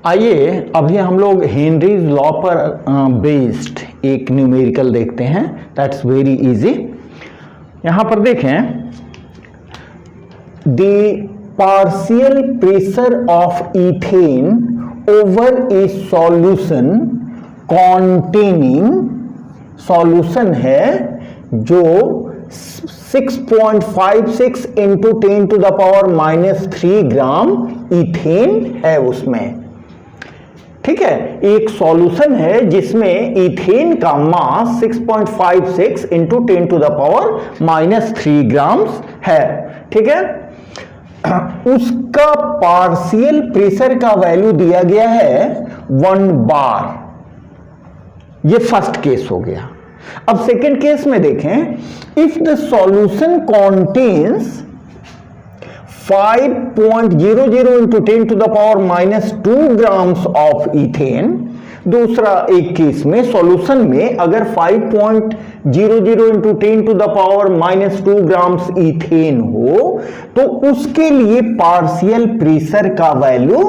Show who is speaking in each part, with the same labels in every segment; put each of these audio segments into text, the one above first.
Speaker 1: आइए अभी हम लोग हेनरीज लॉ पर बेस्ड एक न्यूमेरिकल देखते हैं। That's very easy. यहां पर देखें, the partial pressure of ethane over A solution containing, solution है जो 6.56 इंटू 10⁻³ ग्राम इथेन है उसमें। ठीक है, एक सॉल्यूशन है जिसमें इथेन का मास 6.56 इंटू 10⁻³ ग्राम्स है। ठीक है, उसका पार्शियल प्रेशर का वैल्यू दिया गया है 1 बार। ये फर्स्ट केस हो गया। अब सेकेंड केस में देखें, if the solution contains 5.00 into 10⁻² grams of ethane. दूसरा एक केस में सॉल्यूशन में अगर 5.00 इंटू 10⁻² ग्राम्स इथेन हो तो उसके लिए पार्शियल प्रेशर का वैल्यू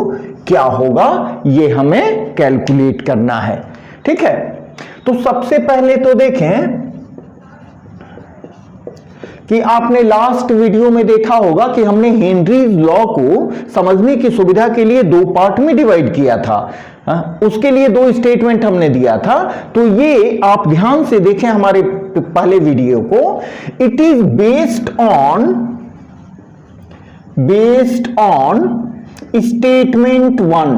Speaker 1: क्या होगा, ये हमें कैलकुलेट करना है। ठीक है, तो सबसे पहले तो देखें कि आपने लास्ट वीडियो में देखा होगा कि हमने हेनरीज लॉ को समझने की सुविधा के लिए दो पार्ट में डिवाइड किया था। उसके लिए दो स्टेटमेंट हमने दिया था। तो ये आप ध्यान से देखें हमारे पहले वीडियो को। It is based on statement 1।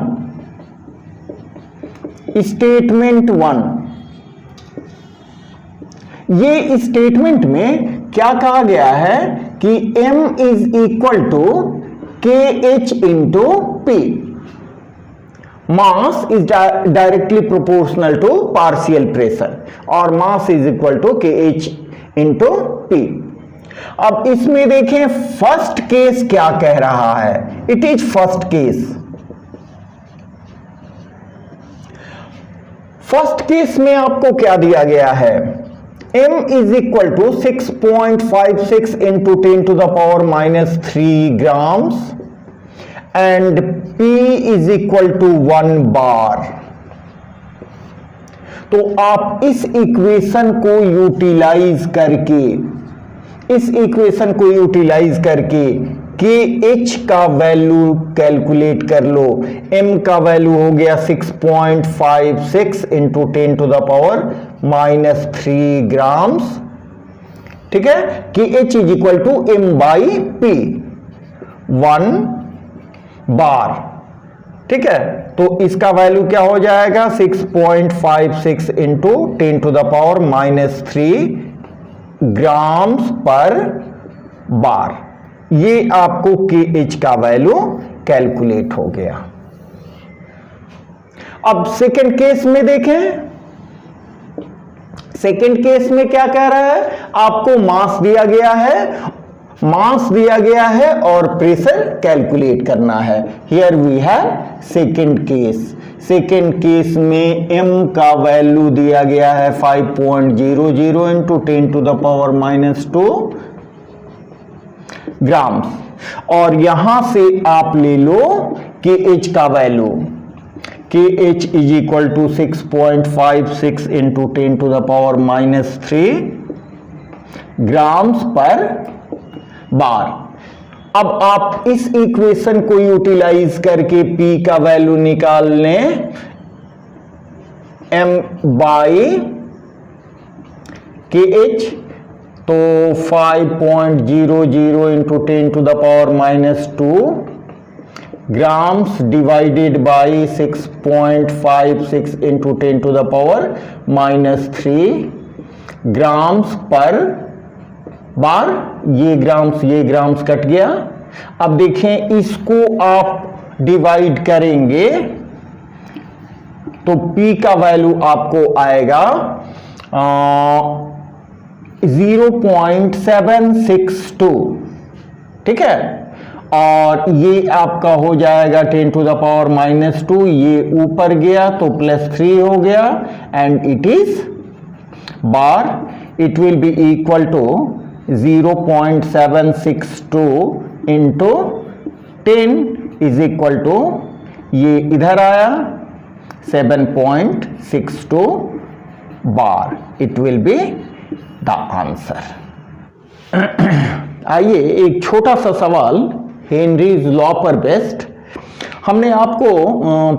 Speaker 1: ये स्टेटमेंट में क्या कहा गया है कि m is equal to KH into P। Mass is directly proportional to partial pressure और mass is equal to KH into P। अब इसमें देखें फर्स्ट केस क्या कह रहा है। It is first case. First case में आपको क्या दिया गया है, m is equal to 6.56 into 10⁻³ grams and P is equal to 1 bar। तो आप इस इक्वेशन को यूटिलाइज करके KH का वैल्यू कैलकुलेट कर लो। m का वैल्यू हो गया 6.56 इंटू 10⁻³ ग्राम्स। ठीक है, KH is equal to m/P 1 bar. ठीक है, तो इसका वैल्यू क्या हो जाएगा 6.56 इंटू 10⁻³ ग्राम्स पर बार। ये आपको KH का वैल्यू कैलकुलेट हो गया। अब सेकेंड केस में देखें, सेकेंड केस में क्या कह रहा है, आपको मास दिया गया है और प्रेशर कैलकुलेट करना है। Here we have second case. Second case में m का वैल्यू दिया गया है 5.00 इंटू 10⁻² ग्राम्स और यहां से आप ले लो KH का value. KH is equal to 6.56 into 10⁻³ grams पर बार। अब आप इस इक्वेशन को यूटिलाइज करके P का वैल्यू निकाल लें, m/KH। तो 5.00 into 10⁻² grams divided by 6.56 into 10⁻³ grams पर बार। ये ग्राम्स कट गया। अब देखें इसको आप डिवाइड करेंगे तो P का वैल्यू आपको आएगा 0.762। ठीक है, और ये आपका हो जाएगा 10⁻²। ये ऊपर गया तो +3 हो गया and it is bar. It will be equal to 0.762 into 10 is equal to ये इधर आया 7.62 bar, it will be the answer. आइए एक छोटा सा सवाल हेनरीज लॉ पर बेस्ड। हमने आपको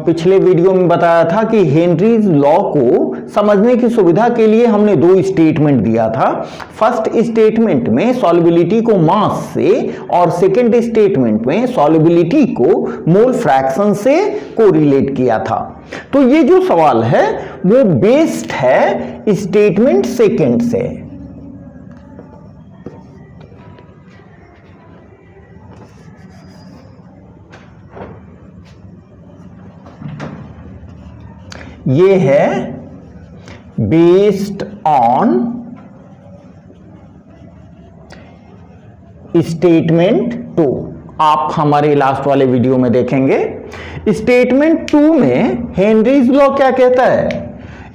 Speaker 1: पिछले वीडियो में बताया था कि हेनरीज लॉ को समझने की सुविधा के लिए हमने दो स्टेटमेंट दिया था। फर्स्ट स्टेटमेंट में सॉल्युबिलिटी को मास से और सेकंड स्टेटमेंट में सॉल्युबिलिटी को मोल फ्रैक्शन से कोरिलेट किया था। तो ये जो सवाल है वो बेस्ड है स्टेटमेंट सेकंड से। ये है बेस्ड ऑन स्टेटमेंट 2। आप हमारे लास्ट वाले वीडियो में देखेंगे। स्टेटमेंट 2 में हेनरीज लॉ क्या कहता है?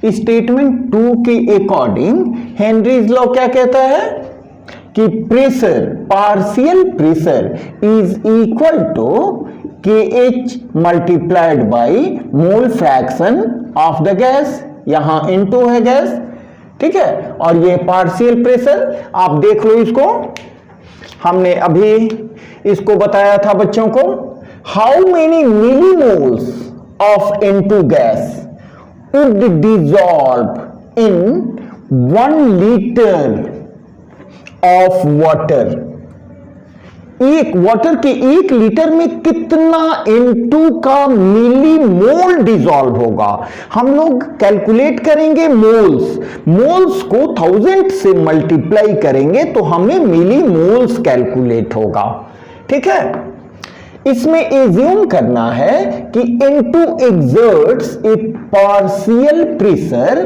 Speaker 1: स्टेटमेंट 2 के अकॉर्डिंग हेनरीज लॉ क्या कहता है कि pressure, partial pressure is equal to KH multiplied by mole fraction of the gas. यहां इनटू है गैस, ठीक है, और ये पार्शियल प्रेशर। आप देख लो इसको, हमने अभी इसको बताया था बच्चों को। How many millimoles of into gas would dissolve in 1 litre of water? एक वाटर के 1 लीटर में कितना N2 का मिलीमोल डिसॉल्व होगा? हम लोग कैलकुलेट करेंगे मोल्स। मोल्स को 1000 से मल्टीप्लाई करेंगे तो हमें मिलीमोल्स कैलकुलेट होगा, ठीक है। इसमें एज्यूम करना है कि N2 exerts a partial pressure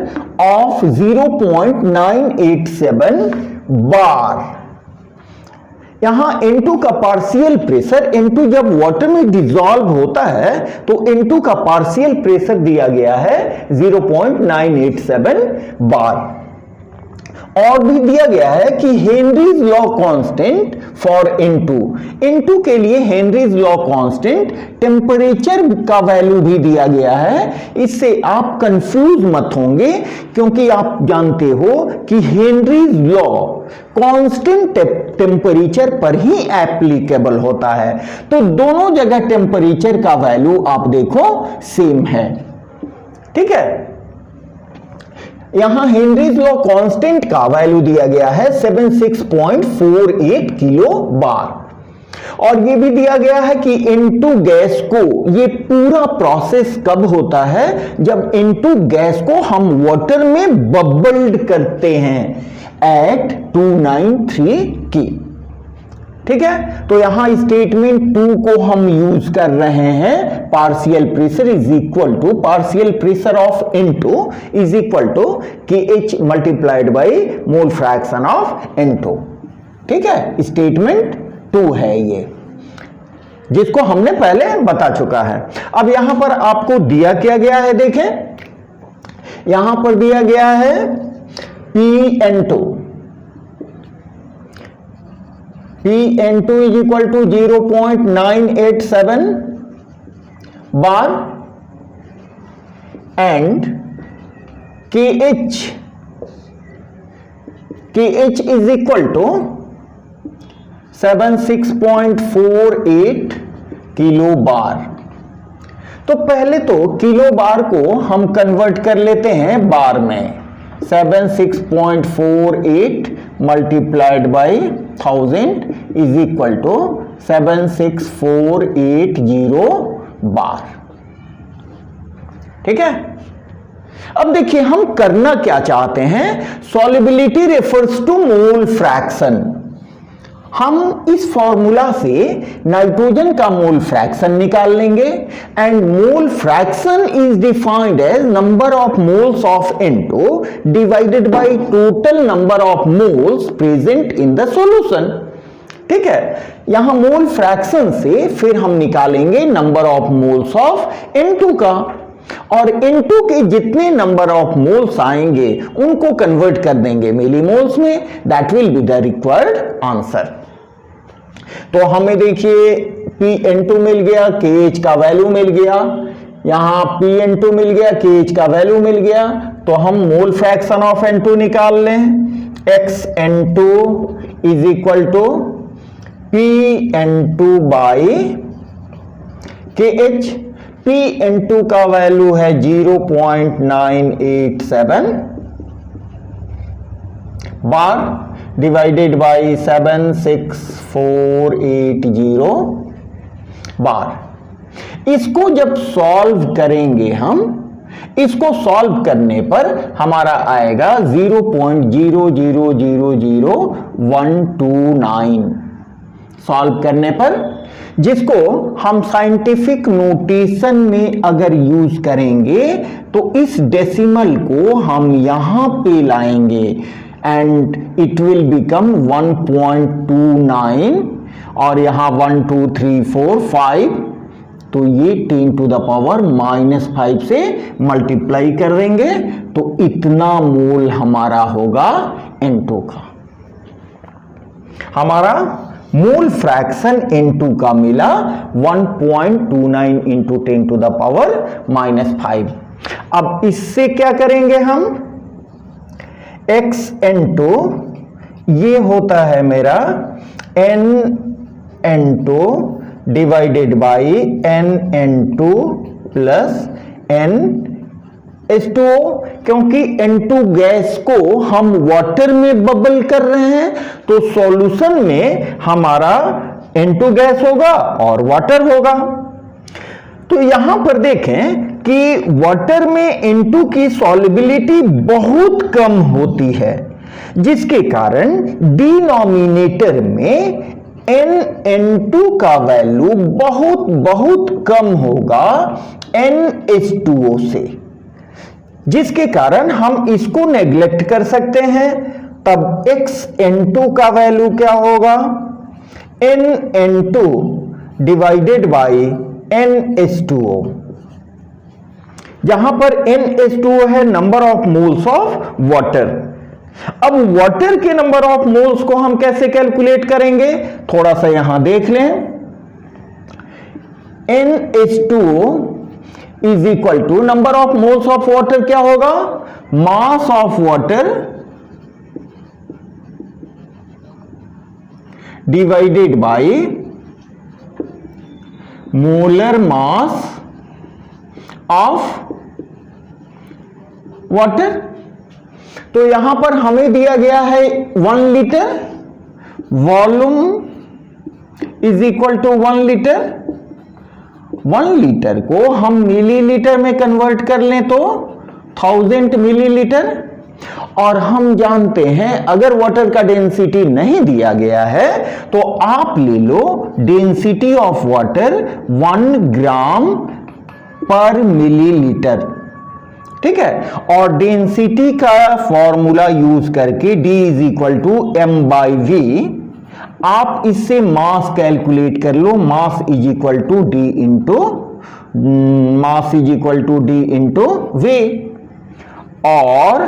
Speaker 1: of 0.987 बार। यहां N2 का पार्शियल प्रेशर, N2 जब वाटर में डिसॉल्व होता है तो N2 का पार्शियल प्रेशर दिया गया है 0.987 बार। और भी दिया गया है कि Henry's law constant for N2 के लिए हेनरीज लॉ कांस्टेंट टेम्परेचर का वैल्यू भी दिया गया है। इससे आप कंफ्यूज मत होंगे, क्योंकि आप जानते हो कि हेनरीज लॉ कांस्टेंट टेम्परेचर पर ही एप्लीकेबल होता है। तो दोनों जगह टेम्परेचर का वैल्यू आप देखो सेम है, ठीक है। यहां हेनरीज लॉ कांस्टेंट का वैल्यू दिया गया है 76.48 किलो बार। और ये भी दिया गया है कि N2 गैस को, ये पूरा प्रोसेस कब होता है? जब N2 गैस को हम वाटर में बबल्ड करते हैं एट 293 की, ठीक है। तो यहां स्टेटमेंट 2 को हम यूज कर रहे हैं, partial pressure is equal to, partial pressure of N2 is equal to KH multiplied by mole fraction of N2, ठीक है। स्टेटमेंट 2 है ये, जिसको हमने पहले बता चुका है। अब यहां पर आपको दिया क्या गया है, देखें यहां पर दिया गया है PN2 is equal to 0.987 bar and KH is equal to 76.48 kilo bar. तो पहले तो किलो बार को हम कन्वर्ट कर लेते हैं बार में। 76.48 multiplied by 1000 is equal to 76480 bar, ठीक है। अब देखिए हम करना क्या चाहते हैं। Solubility refers to mole fraction. हम इस फॉर्मूला से नाइट्रोजन का मोल फ्रैक्शन निकाल लेंगे and mole fraction is defined as number of moles of N2 divided by total number of moles present in the solution, ठीक है। यहां मोल फ्रैक्शन से फिर हम निकालेंगे number of moles of N2 का, और N2 के जितने नंबर ऑफ मोल्स आएंगे उनको कन्वर्ट कर देंगे मिलीमोल्स में। That will be the required answer. तो हमें देखिए Pn2 मिल गया, KH का वैल्यू मिल गया, यहां Pn2 मिल गया, KH का वैल्यू मिल गया, तो हम मोल फ्रैक्शन ऑफ N2 निकाल लें। xN2 is equal to Pn2 by KH। Pn2 का वैल्यू है 0.987 बार डिवाइडेड बाई 76480 बार। इसको जब सॉल्व करेंगे हम, इसको सॉल्व करने पर हमारा आएगा 0.0000129 सॉल्व करने पर, जिसको हम साइंटिफिक नोटेशन में अगर यूज करेंगे तो इस डेसिमल को हम यहां पे लाएंगे एंड इट विल बिकम 1.29 और यहां 1 2 3 4 5, तो ये 10 टू द पावर -5 से मल्टीप्लाई कर देंगे तो इतना मोल हमारा होगा N2 का। हमारा मोल फ्रैक्शन N2 का मिला 1.29 इंटू 10 टू द पावर -5। अब इससे क्या करेंगे हम, xN2 ये होता है मेरा nN2 divided by nN2 plus nH2O, क्योंकि N2 गैस को हम वाटर में बबल कर रहे हैं तो सॉल्यूशन में हमारा N2 गैस होगा और वाटर होगा। तो यहां पर देखें कि वाटर में N2 की सॉल्युबिलिटी बहुत कम होती है, जिसके कारण डिनोमिनेटर में nN2 का वैल्यू बहुत बहुत कम होगा NH2O से, जिसके कारण हम इसको नेग्लेक्ट कर सकते हैं। तब xN2 का वैल्यू क्या होगा, nN2 डिवाइडेड बाई NH2O, जहां पर NH2O है number of moles of water. अब वाटर के नंबर ऑफ मोल्स को हम कैसे कैलकुलेट करेंगे, थोड़ा सा यहां देख लें। NH2O is equal to number of moles of water क्या होगा, mass of water divided by molar mass of water. तो यहां पर हमें दिया गया है 1 litre, volume is equal to 1 litre. 1 litre को हम मिलीलीटर में कन्वर्ट कर लें तो 1000 मिलीलीटर। और हम जानते हैं अगर वाटर का डेंसिटी नहीं दिया गया है तो आप ले लो density of water 1 gram per millilitre, ठीक है। और डेंसिटी का फॉर्मूला यूज करके D is equal to m/v, आप इससे मास कैलकुलेट कर लो। Mass is equal to D into V, और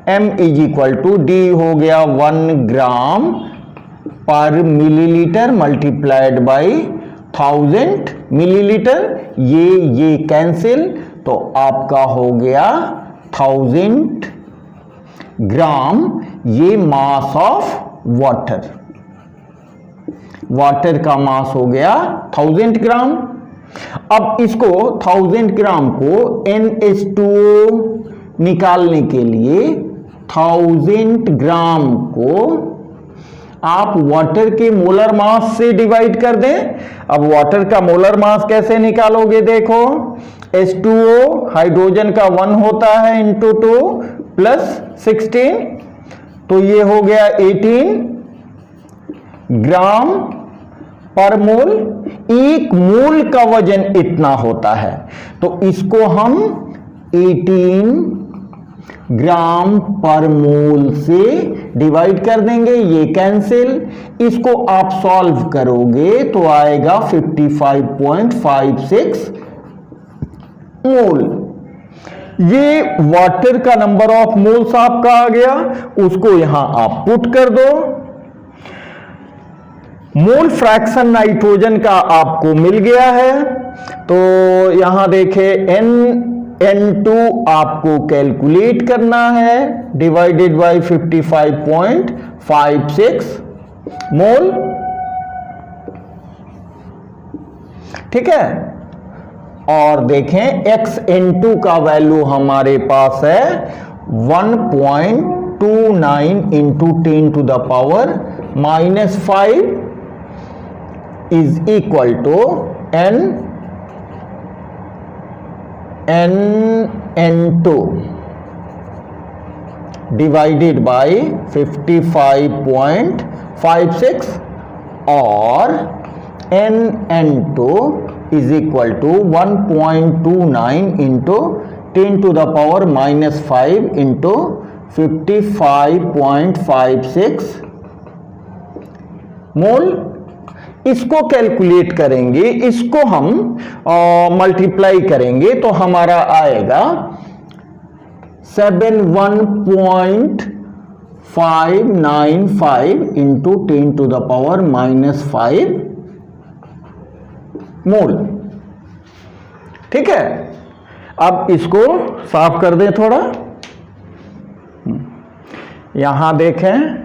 Speaker 1: m is equal to D हो गया 1 gram per millilitre multiplied by 1000 millilitre. ये कैंसिल, तो आपका हो गया 1000 ग्राम, ये मास ऑफ वाटर। वाटर का मास हो गया 1000 ग्राम। अब इसको 1000 ग्राम को NH2O निकालने के लिए 1000 ग्राम को आप वाटर के मोलर मास से डिवाइड कर दें। अब वाटर का मोलर मास कैसे निकालोगे, देखो H2O हाइड्रोजन का 1 होता है इंटू 2 प्लस 16, तो ये हो गया 18 ग्राम पर मोल। एक मोल का वजन इतना होता है, तो इसको हम 18 ग्राम पर मोल से डिवाइड कर देंगे, ये कैंसिल। इसको आप सॉल्व करोगे तो आएगा 55.56 मोल। ये वाटर का नंबर ऑफ मोल्स आपका आ गया, उसको यहां आप पुट कर दो। मोल फ्रैक्शन नाइट्रोजन का आपको मिल गया है, तो यहां देखें N2 आपको कैलकुलेट करना है, डिवाइडेड बाय 55.56 मोल। ठीक है, और देखें XN2 का वैल्यू हमारे पास है 1.29 into 10 to the power -5 is equal to N2 divided by 55.56 और N2 is equal to 1.29 into 10 to the power -5 into 55.56 mole. इसको कैलकुलेट करेंगे, इसको हम मल्टीप्लाई करेंगे तो हमारा आएगा 71.595 इंटू 10 टू द पावर -5 मोल। ठीक है, अब इसको साफ कर दें थोड़ा। यहां देखें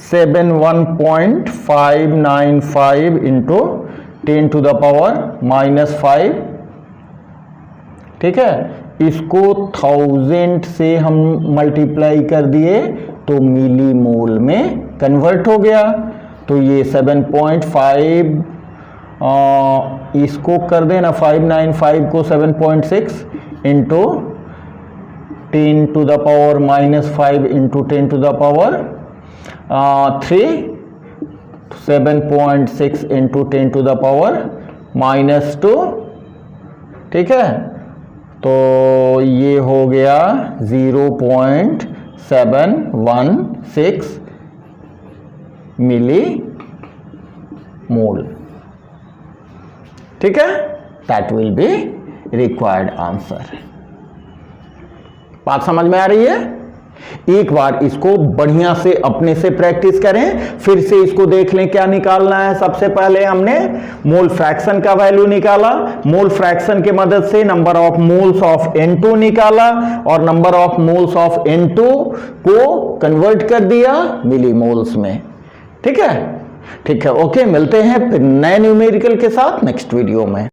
Speaker 1: 71.595 इंटू 10 टू द पावर -5। ठीक है, इसको 1000 से हम मल्टीप्लाई कर दिए तो मिली मोल में कन्वर्ट हो गया। तो ये 7.5 इसको कर देना 595 को 7.6 into 10 to the power -5 into 10 to the power 3, 7.6 into 10 to the power -2। ठीक है, तो ये हो गया 0.716 मिली मोल। ठीक है, that will be required answer. बात समझ में आ रही है? एक बार इसको बढ़िया से अपने से प्रैक्टिस करें, फिर से इसको देख लें क्या निकालना है। सबसे पहले हमने मोल फ्रैक्शन का वैल्यू निकाला, मोल फ्रैक्शन के मदद से number of moles of N2 निकाला और number of moles of N2 को कन्वर्ट कर दिया मिली मोल्स में। ठीक है, ठीक है, ओके, मिलते हैं फिर नए न्यूमेरिकल के साथ नेक्स्ट वीडियो में।